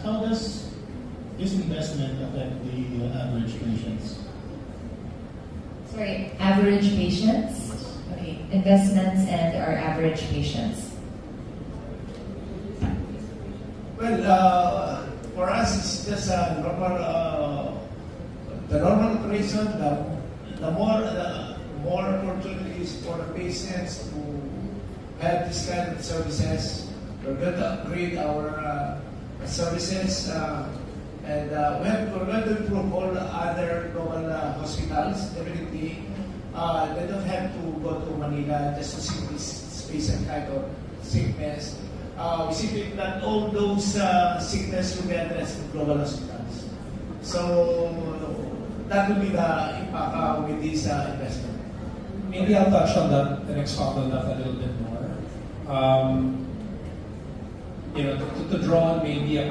how does this investment affect the average patients? Sorry, average patients? Okay, investments and our average patients. Well, for us, it's just a normal, the normal operation. The more opportunities for the patients to have this kind of services. We're going to upgrade our services, and we're going to improve all other local hospitals. Definitely, they don't have to go to Manila just to see this special kind of sickness. We see that all those sickness will be addressed in global hospitals. So that will be the impact with this investment. Maybe I'll touch on that and expand on that a little bit more. To draw on maybe a